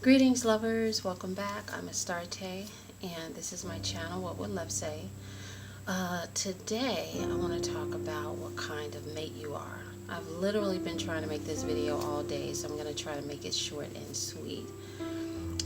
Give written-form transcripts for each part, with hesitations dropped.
Greetings lovers, welcome back. I'm Astarte and this is my channel, What Would Love Say? Today I want to talk about what kind of mate you are. I've literally been trying to make this video all day, so I'm going to try to make it short and sweet.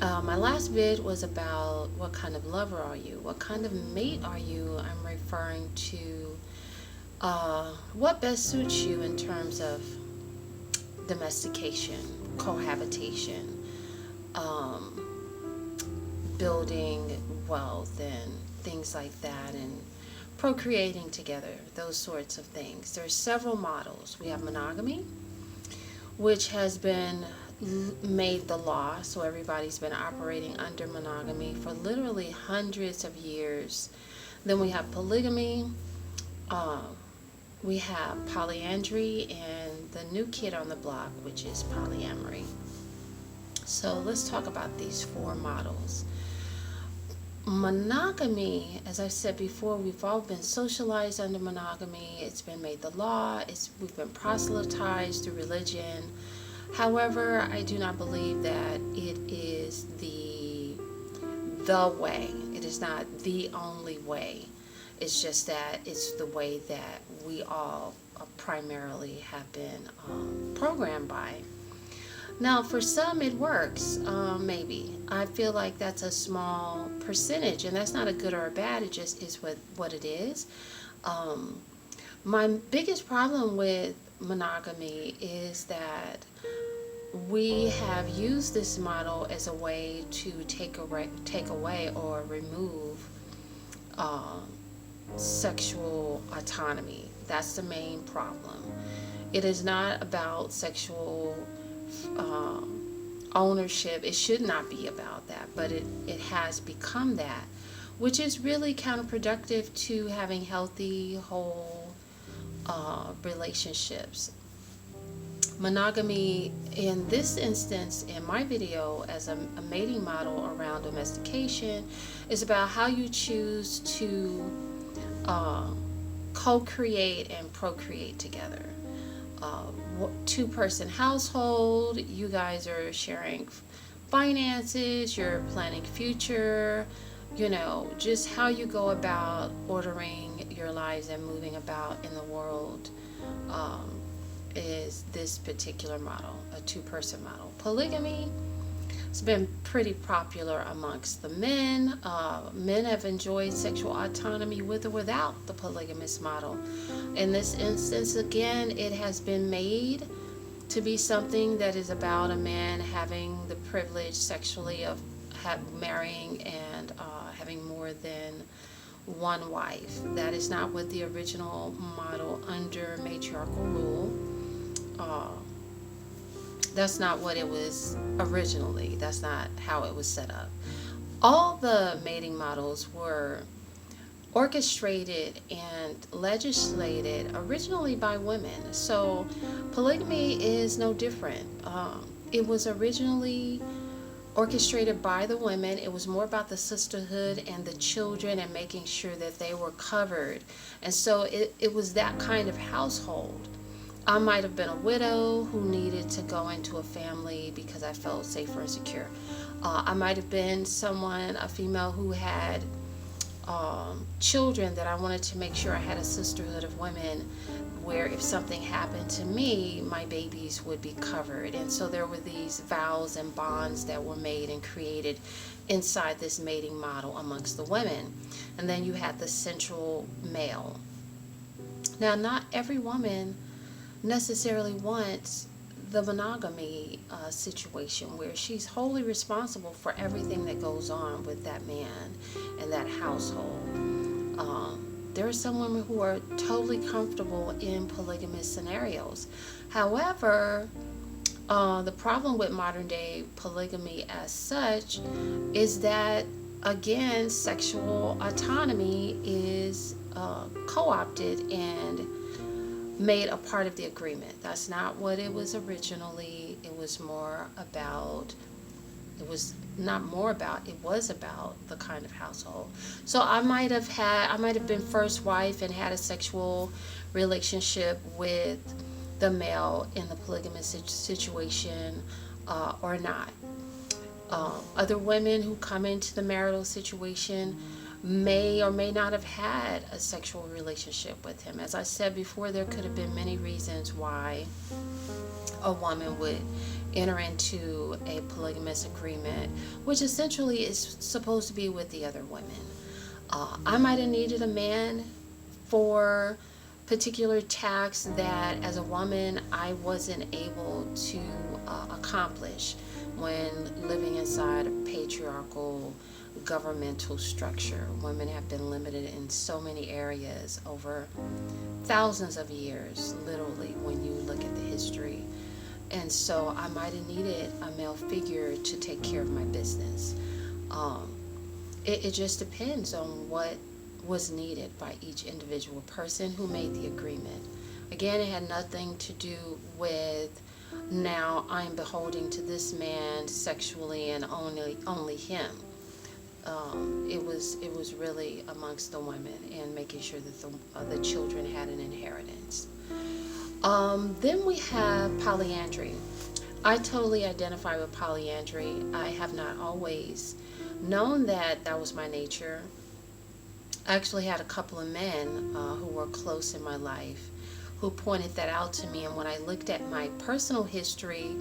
My last vid was about what kind of lover are you? What kind of mate are you? I'm referring to what best suits you in terms of domestication, cohabitation, building wealth and things like that, and procreating together, those sorts of things. There's several models. We have monogamy, which has been made the law, so everybody's been operating under monogamy for literally hundreds of years. Then we have polygamy, we have polyandry, and the new kid on the block, which is polyamory. So let's talk about these four models. Monogamy, as I said before, we've all been socialized under monogamy. It's been made the law. We've been proselytized through religion. However, I do not believe that it is the way. It is not the only way. It's just that it's the way that we all primarily have been programmed by. Now, for some it works, maybe. I feel like that's a small percentage, and that's not a good or a bad, it just is what it is. My biggest problem with monogamy is that we have used this model as a way to take away or remove sexual autonomy. That's the main problem. It is not about sexual ownership. It should not be about that, but it has become that, which is really counterproductive to having healthy, whole relationships. Monogamy, in this instance, in my video, as a mating model around domestication, is about how you choose to co-create and procreate together. Two-person household, you guys are sharing finances, you're planning future, just how you go about ordering your lives and moving about in the world is this particular model, a two-person model. Polygamy has been pretty popular amongst the men. Men have enjoyed sexual autonomy with or without the polygamous model. In this instance, again, it has been made to be something that is about a man having the privilege sexually of marrying and having more than one wife. That is not what the original model under matriarchal rule. That's not what it was originally. That's not how it was set up. All the mating models were orchestrated and legislated originally by women. So polygamy is no different. It was originally orchestrated by the women. It was more about the sisterhood and the children and making sure that they were covered. And so it was that kind of household. I might have been a widow who needed to go into a family because I felt safer and secure. I might have been a female who had children that I wanted to make sure I had a sisterhood of women where if something happened to me, my babies would be covered. And so there were these vows and bonds that were made and created inside this mating model amongst the women. And then you had the central male. Now, not every woman necessarily wants the monogamy situation where she's wholly responsible for everything that goes on with that man and that household. There are some women who are totally comfortable in polygamous scenarios. However, the problem with modern day polygamy as such is that, again, sexual autonomy is co-opted and made a part of the agreement. That's not what it was originally. It was about the kind of household. So I might have been first wife and had a sexual relationship with the male in the polygamous situation or not. Other women who come into the marital situation may or may not have had a sexual relationship with him. As I said before, there could have been many reasons why a woman would enter into a polygamous agreement, which essentially is supposed to be with the other women. I might have needed a man for particular tasks that as a woman I wasn't able to accomplish when living inside a patriarchal governmental structure. Women have been limited in so many areas over thousands of years, literally, when you look at the history. And so I might have needed a male figure to take care of my business. Um, it just depends on what was needed by each individual person who made the agreement. Again, it had nothing to do with now I'm beholding to this man sexually and only him. It was really amongst the women and making sure that the children had an inheritance. Then we have polyandry. I totally identify with polyandry. I have not always known that that was my nature. I actually had a couple of men who were close in my life who pointed that out to me, and when I looked at my personal history,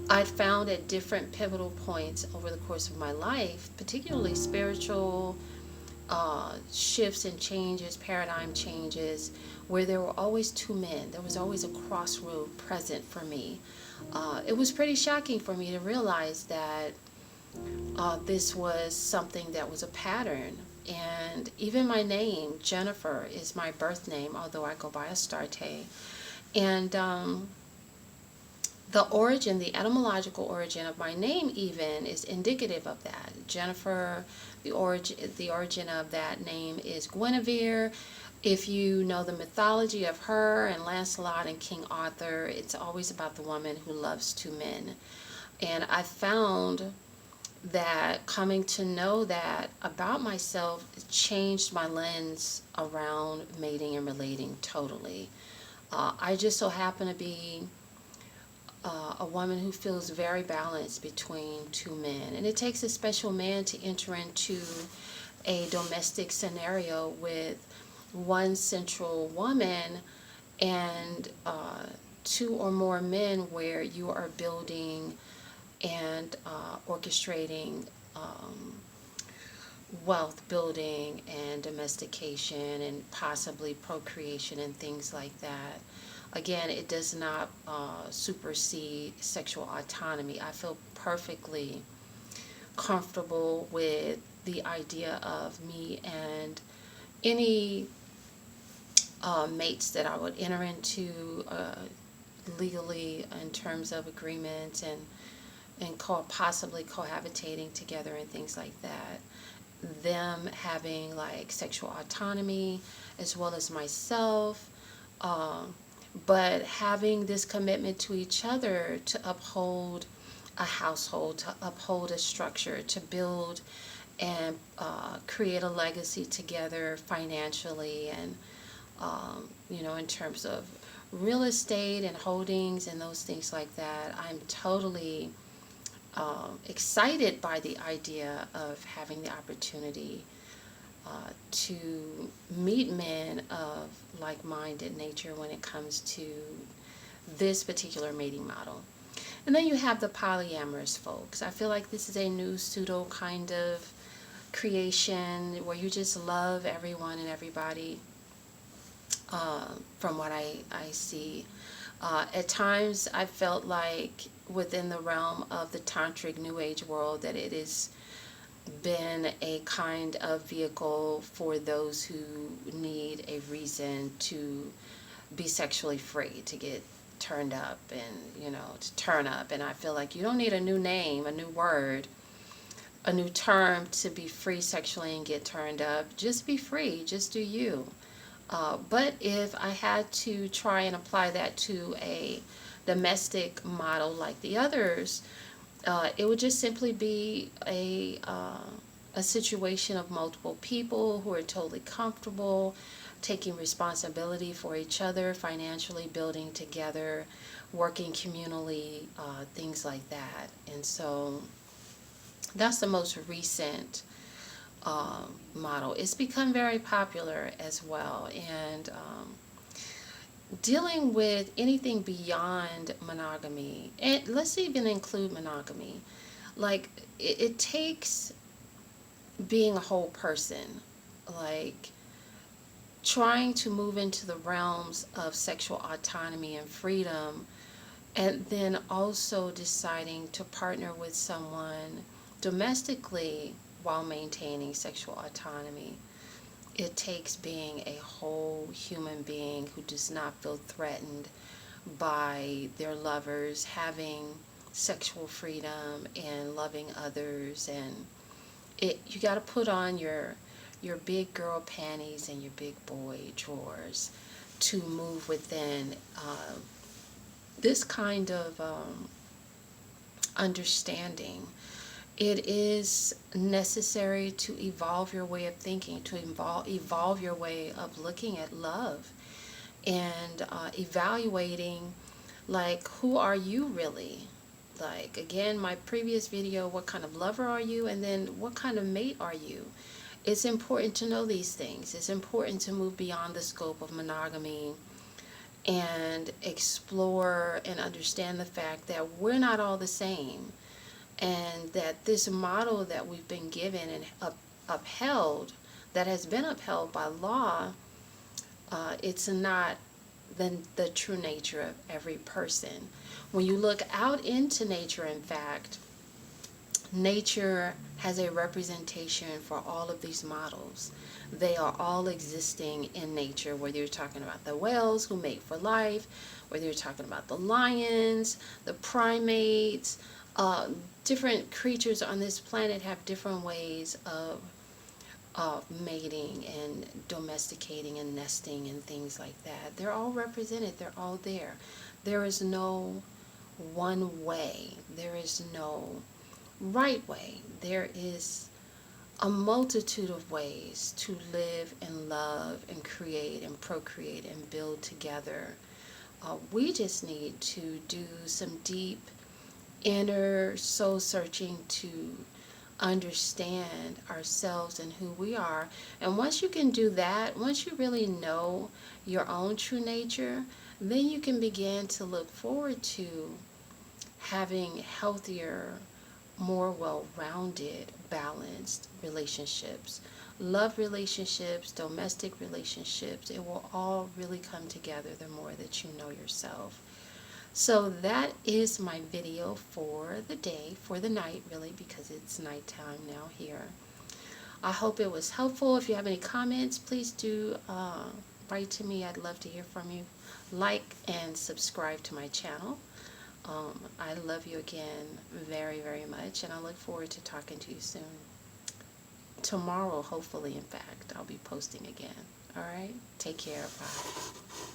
I found at different pivotal points over the course of my life, particularly spiritual shifts and changes, paradigm changes, where there were always two men. There was always a crossroad present for me. It was pretty shocking for me to realize that this was something that was a pattern. And even my name, Jennifer, is my birth name, although I go by Astarte. And the etymological origin of my name even is indicative of that. Jennifer, the origin of that name is Guinevere. If you know the mythology of her and Lancelot and King Arthur, it's always about the woman who loves two men. And I found that coming to know that about myself changed my lens around mating and relating totally. I just so happen to be a woman who feels very balanced between two men. And it takes a special man to enter into a domestic scenario with one central woman and two or more men where you are building and orchestrating wealth building and domestication and possibly procreation and things like that. Again, it does not supersede sexual autonomy. I feel perfectly comfortable with the idea of me and any mates that I would enter into legally in terms of agreements and possibly cohabitating together and things like that. Them having like sexual autonomy as well as myself, but having this commitment to each other to uphold a household, to uphold a structure, to build and create a legacy together financially and in terms of real estate and holdings and those things like that. I'm totally excited by the idea of having the opportunity to meet men of like-minded nature when it comes to this particular mating model. And then you have the polyamorous folks. I feel like this is a new pseudo kind of creation where you just love everyone and everybody, from what I see. At times I felt like within the realm of the tantric new age world that it has been a kind of vehicle for those who need a reason to be sexually free, to get turned up and to turn up. And I feel like you don't need a new name, a new word, a new term to be free sexually and get turned up. Just be free, just do you. But if I had to try and apply that to a domestic model like the others, it would just simply be a situation of multiple people who are totally comfortable taking responsibility for each other, financially building together, working communally, things like that. And so That's the most recent model. It's become very popular as well. And dealing with anything beyond monogamy, and let's even include monogamy, like it takes being a whole person, like trying to move into the realms of sexual autonomy and freedom, and then also deciding to partner with someone domestically while maintaining sexual autonomy. It takes being a whole human being who does not feel threatened by their lovers having sexual freedom and loving others. And you got to put on your big girl panties and your big boy drawers to move within this kind of understanding. It is necessary to evolve your way of thinking, to evolve your way of looking at love, and evaluating, like, who are you really? Like, again, my previous video, what kind of lover are you? And then what kind of mate are you? It's important to know these things. It's important to move beyond the scope of monogamy and explore and understand the fact that we're not all the same, and that this model that we've been given and upheld, that has been upheld by law, it's not the true nature of every person. When you look out into nature, in fact, nature has a representation for all of these models. They are all existing in nature, whether you're talking about the whales who mate for life, whether you're talking about the lions, the primates, different creatures on this planet have different ways of mating and domesticating and nesting and things like that. They're all represented. They're all there. There is no one way. There is no right way. There is a multitude of ways to live and love and create and procreate and build together. We just need to do some deep inner soul searching to understand ourselves and who we are. And once you can do that, once you really know your own true nature, then you can begin to look forward to having healthier, more well-rounded, balanced relationships. Love relationships, domestic relationships, it will all really come together the more that you know yourself. So that is my video for the day, for the night really, because it's nighttime now here. I hope it was helpful. If you have any comments, please do write to me. I'd love to hear from you. Like and subscribe to my channel. I love you again very, very much, and I look forward to talking to you soon. Tomorrow, hopefully, in fact, I'll be posting again. All right? Take care. Bye.